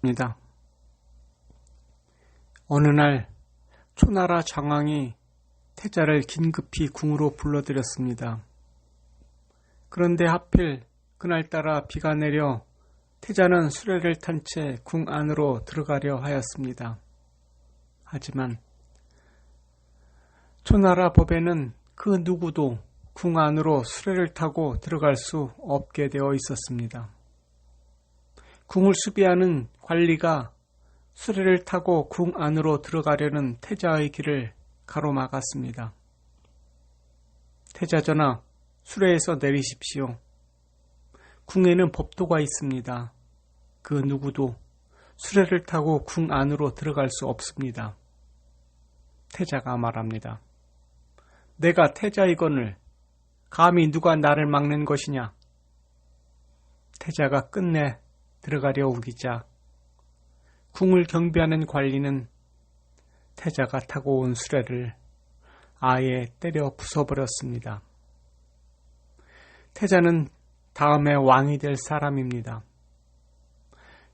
입니다. 어느 날 초나라 장왕이 태자를 긴급히 궁으로 불러들였습니다. 그런데 하필 그날따라 비가 내려 태자는 수레를 탄 채 궁 안으로 들어가려 하였습니다. 하지만 초나라 법에는 그 누구도 궁 안으로 수레를 타고 들어갈 수 없게 되어 있었습니다. 궁을 수비하는 관리가 수레를 타고 궁 안으로 들어가려는 태자의 길을 가로막았습니다. 태자전하, 수레에서 내리십시오. 궁에는 법도가 있습니다. 그 누구도 수레를 타고 궁 안으로 들어갈 수 없습니다. 태자가 말합니다. 내가 태자이거늘 감히 누가 나를 막는 것이냐? 태자가 끝내 들어가려 우기자 궁을 경비하는 관리는 태자가 타고 온 수레를 아예 때려 부숴버렸습니다. 태자는 다음에 왕이 될 사람입니다.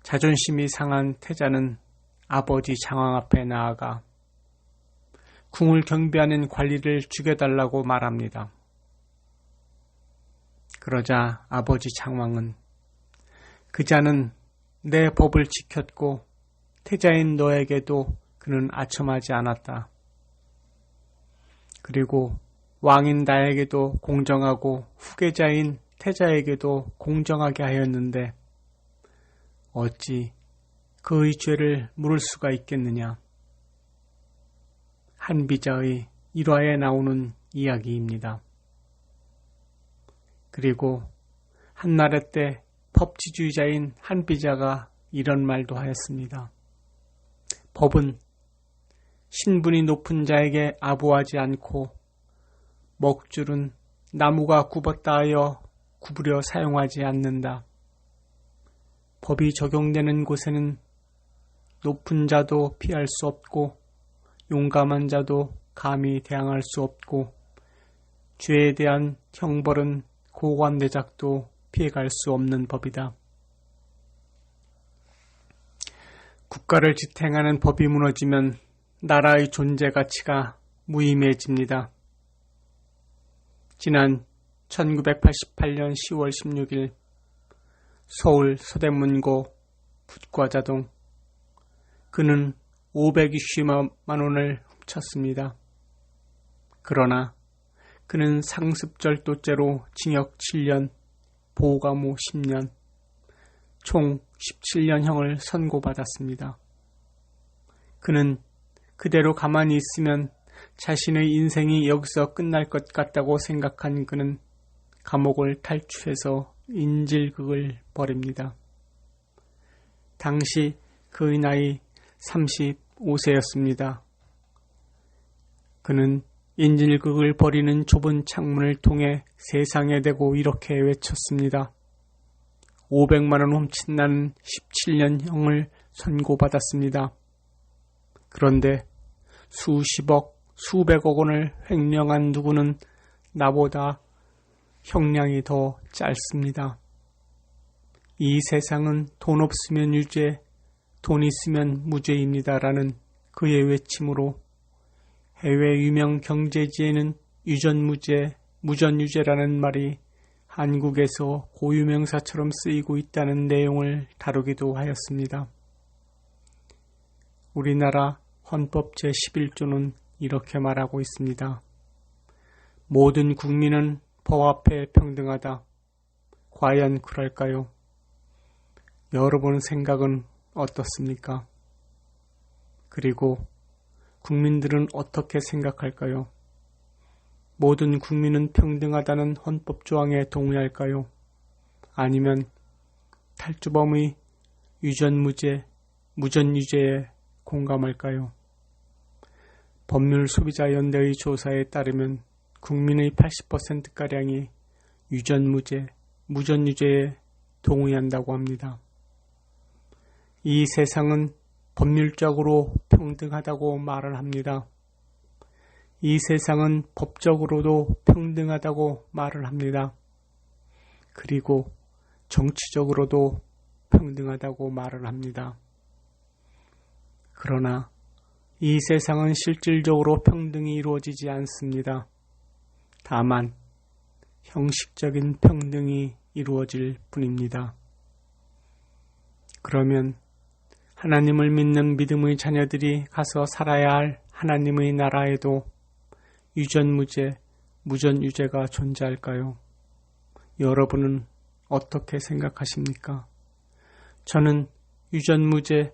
자존심이 상한 태자는 아버지 장왕 앞에 나아가 궁을 경비하는 관리를 죽여달라고 말합니다. 그러자 아버지 장왕은 그 자는 내 법을 지켰고 태자인 너에게도 그는 아첨하지 않았다. 그리고 왕인 나에게도 공정하고 후계자인 태자에게도 공정하게 하였는데 어찌 그의 죄를 물을 수가 있겠느냐. 한비자의 일화에 나오는 이야기입니다. 그리고 한나라 때 법치주의자인 한비자가 이런 말도 하였습니다. 법은 신분이 높은 자에게 아부하지 않고 먹줄은 나무가 굽었다 하여 구부려 사용하지 않는다. 법이 적용되는 곳에는 높은 자도 피할 수 없고 용감한 자도 감히 대항할 수 없고 죄에 대한 형벌은 고관대작도 피해갈 수 없는 법이다. 국가를 지탱하는 법이 무너지면 나라의 존재 가치가 무의미해집니다. 지난 1988년 10월 16일 서울 서대문고 붓과자동 그는 520만 원을 훔쳤습니다. 그러나 그는 상습절도죄로 징역 7년, 보호감호 10년, 총 17년형을 선고받았습니다. 그는 그대로 가만히 있으면 자신의 인생이 여기서 끝날 것 같다고 생각한 그는 감옥을 탈출해서 인질극을 벌입니다. 당시 그의 나이 35세였습니다. 그는 인질극을 벌이는 좁은 창문을 통해 세상에 대고 이렇게 외쳤습니다. 500만 원 훔친 나는 17년형을 선고받았습니다. 그런데 수십억, 수백억 원을 횡령한 누구는 나보다 형량이 더 짧습니다. 이 세상은 돈 없으면 유죄, 돈 있으면 무죄입니다라는 그의 외침으로 해외 유명 경제지에는 유전무죄, 무전유죄라는 말이 한국에서 고유명사처럼 쓰이고 있다는 내용을 다루기도 하였습니다. 우리나라 헌법 제11조는 이렇게 말하고 있습니다. 모든 국민은 법 앞에 평등하다. 과연 그럴까요? 여러분 생각은 어떻습니까? 그리고 국민들은 어떻게 생각할까요? 모든 국민은 평등하다는 헌법 조항에 동의할까요? 아니면 탈주범의 유전무죄, 무전유죄에 공감할까요? 법률소비자연대의 조사에 따르면 국민의 80%가량이 유전무죄, 무전유죄에 동의한다고 합니다. 이 세상은 법률적으로 평등하다고 말을 합니다. 이 세상은 법적으로도 평등하다고 말을 합니다. 그리고 정치적으로도 평등하다고 말을 합니다. 그러나 이 세상은 실질적으로 평등이 이루어지지 않습니다. 다만 형식적인 평등이 이루어질 뿐입니다. 그러면 하나님을 믿는 믿음의 자녀들이 가서 살아야 할 하나님의 나라에도 유전무죄, 무전유죄가 존재할까요? 여러분은 어떻게 생각하십니까? 저는 유전무죄,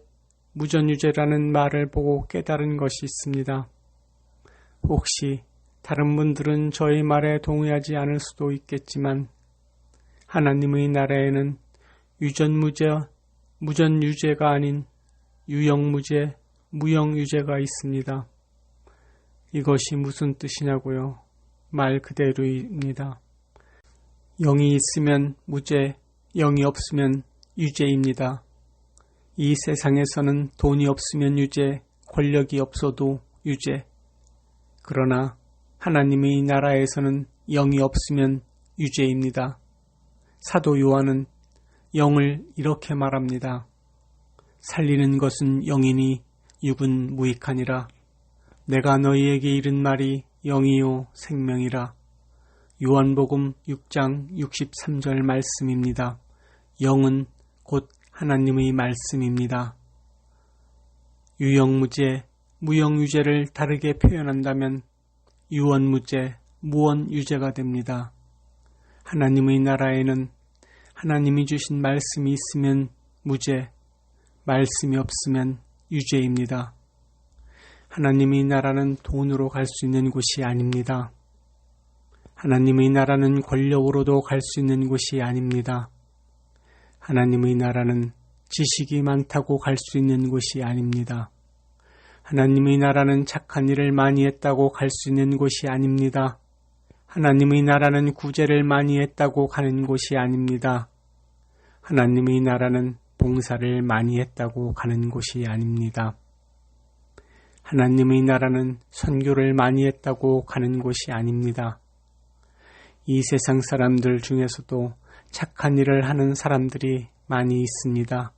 무전유죄라는 말을 보고 깨달은 것이 있습니다. 혹시 다른 분들은 저의 말에 동의하지 않을 수도 있겠지만 하나님의 나라에는 유전무죄, 무전유죄가 아닌 유영무죄, 무영유죄가 있습니다. 이것이 무슨 뜻이냐고요? 말 그대로입니다. 영이 있으면 무죄, 영이 없으면 유죄입니다. 이 세상에서는 돈이 없으면 유죄, 권력이 없어도 유죄. 그러나 하나님의 나라에서는 영이 없으면 유죄입니다. 사도 요한은 영을 이렇게 말합니다. 살리는 것은 영이니 육은 무익하니라. 내가 너희에게 이른 말이 영이요 생명이라. 요한복음 6장 63절 말씀입니다. 영은 곧 하나님의 말씀입니다. 유영무죄, 무영유죄를 다르게 표현한다면 유언무죄, 무언유죄가 됩니다. 하나님의 나라에는 하나님이 주신 말씀이 있으면 무죄, 말씀이 없으면 유죄입니다. 하나님의 나라는 돈으로 갈 수 있는 곳이 아닙니다. 하나님의 나라는 권력으로도 갈 수 있는 곳이 아닙니다. 하나님의 나라는 지식이 많다고 갈 수 있는 곳이 아닙니다. 하나님의 나라는 착한 일을 많이 했다고 갈 수 있는 곳이 아닙니다. 하나님의 나라는 구제를 많이 했다고 가는 곳이 아닙니다. 하나님의 나라는 봉사를 많이 했다고 가는 곳이 아닙니다. 하나님의 나라는 선교를 많이 했다고 가는 곳이 아닙니다. 이 세상 사람들 중에서도 착한 일을 하는 사람들이 많이 있습니다.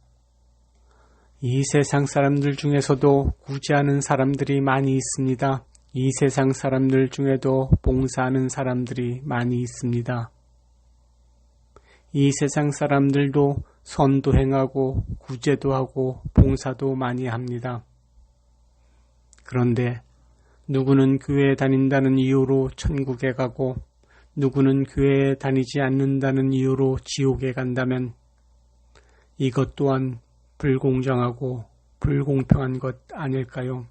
이 세상 사람들 중에서도 구제하는 사람들이 많이 있습니다. 이 세상 사람들 중에도 봉사하는 사람들이 많이 있습니다. 이 세상 사람들도 선도 행하고 구제도 하고 봉사도 많이 합니다. 그런데 누구는 교회에 다닌다는 이유로 천국에 가고 누구는 교회에 다니지 않는다는 이유로 지옥에 간다면 이것 또한 불공정하고 불공평한 것 아닐까요?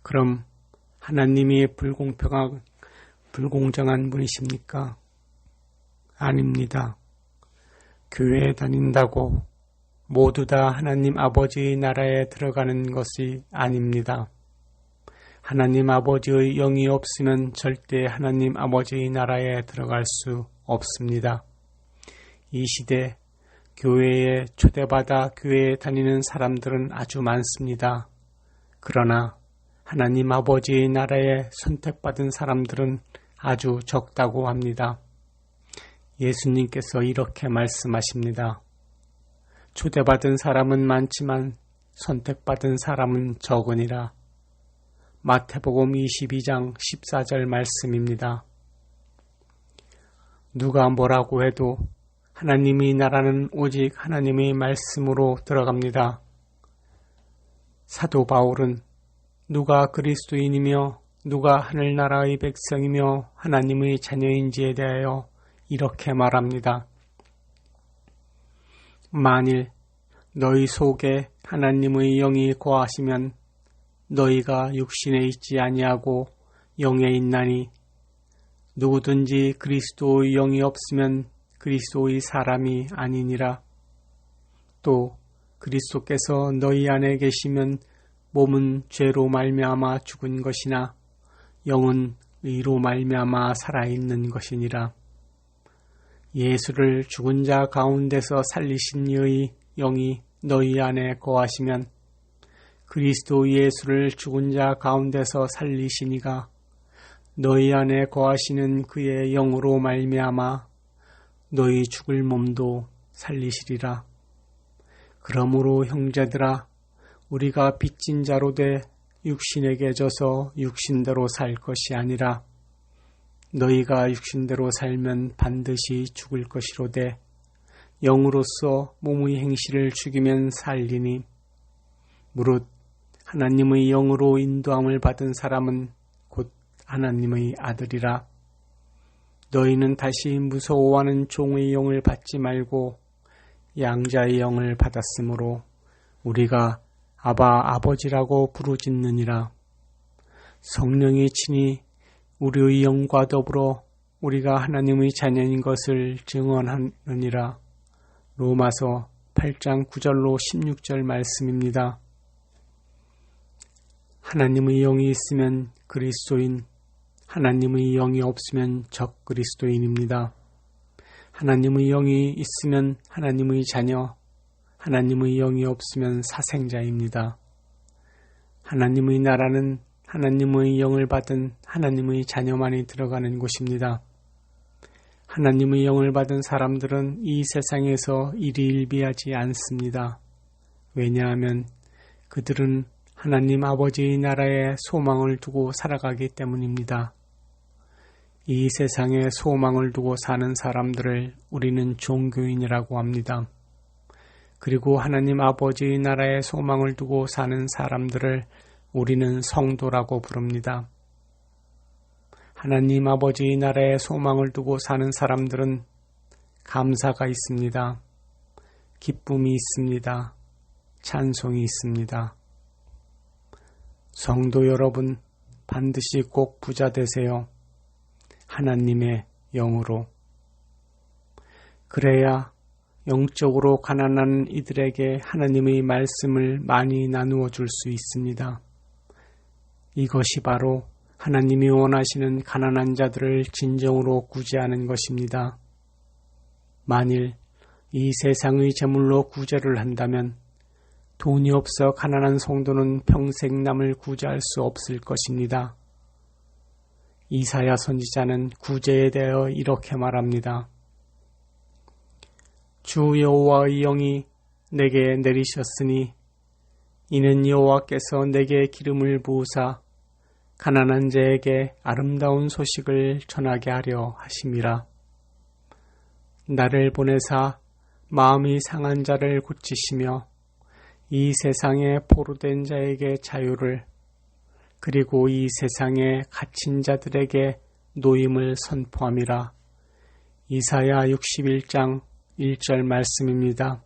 그럼 하나님이 불공정한 분이십니까? 아닙니다. 교회에 다닌다고 모두 다 하나님 아버지의 나라에 들어가는 것이 아닙니다. 하나님 아버지의 영이 없으면 절대 하나님 아버지의 나라에 들어갈 수 없습니다. 이 시대 교회에 초대받아 교회에 다니는 사람들은 아주 많습니다. 그러나 하나님 아버지의 나라에 선택받은 사람들은 아주 적다고 합니다. 예수님께서 이렇게 말씀하십니다. 초대받은 사람은 많지만 선택받은 사람은 적으니라. 마태복음 22장 14절 말씀입니다. 누가 뭐라고 해도 하나님의 나라는 오직 하나님의 말씀으로 들어갑니다. 사도 바울은 누가 그리스도인이며 누가 하늘나라의 백성이며 하나님의 자녀인지에 대하여 이렇게 말합니다. 만일 너희 속에 하나님의 영이 거하시면 너희가 육신에 있지 아니하고 영에 있나니 누구든지 그리스도의 영이 없으면 그리스도의 사람이 아니니라. 또 그리스도께서 너희 안에 계시면 몸은 죄로 말미암아 죽은 것이나 영은 의로 말미암아 살아있는 것이니라. 예수를 죽은 자 가운데서 살리신 이의 영이 너희 안에 거하시면 그리스도 예수를 죽은 자 가운데서 살리신 이가 너희 안에 거하시는 그의 영으로 말미암아 너희 죽을 몸도 살리시리라. 그러므로 형제들아 우리가 빚진 자로 돼 육신에게 져서 육신대로 살 것이 아니라 너희가 육신대로 살면 반드시 죽을 것이로되 영으로서 몸의 행실을 죽이면 살리니 무릇 하나님의 영으로 인도함을 받은 사람은 곧 하나님의 아들이라. 너희는 다시 무서워하는 종의 영을 받지 말고 양자의 영을 받았으므로 우리가 아바 아버지라고 부르짖느니라. 성령이 친히 우리의 영과 더불어 우리가 하나님의 자녀인 것을 증언하느니라. 로마서 8장 9절로 16절 말씀입니다. 하나님의 영이 있으면 그리스도인, 하나님의 영이 없으면 적 그리스도인입니다. 하나님의 영이 있으면 하나님의 자녀, 하나님의 영이 없으면 사생자입니다. 하나님의 나라는 하나님의 영을 받은 하나님의 자녀만이 들어가는 곳입니다. 하나님의 영을 받은 사람들은 이 세상에서 일희일비하지 않습니다. 왜냐하면 그들은 하나님 아버지의 나라에 소망을 두고 살아가기 때문입니다. 이 세상에 소망을 두고 사는 사람들을 우리는 종교인이라고 합니다. 그리고 하나님 아버지의 나라에 소망을 두고 사는 사람들을 우리는 성도라고 부릅니다. 하나님 아버지의 나라에 소망을 두고 사는 사람들은 감사가 있습니다. 기쁨이 있습니다. 찬송이 있습니다. 성도 여러분, 반드시 꼭 부자 되세요. 하나님의 영으로. 그래야 영적으로 가난한 이들에게 하나님의 말씀을 많이 나누어 줄 수 있습니다. 이것이 바로 하나님이 원하시는 가난한 자들을 진정으로 구제하는 것입니다. 만일 이 세상의 재물로 구제를 한다면 돈이 없어 가난한 성도는 평생 남을 구제할 수 없을 것입니다. 이사야 선지자는 구제에 대하여 이렇게 말합니다. 주 여호와의 영이 내게 내리셨으니 이는 여호와께서 내게 기름을 부으사 가난한 자에게 아름다운 소식을 전하게 하려 하심이라. 나를 보내사 마음이 상한 자를 고치시며 이 세상에 포로된 자에게 자유를, 그리고 이 세상에 갇힌 자들에게 노임을 선포함이라. 이사야 61장 1절 말씀입니다.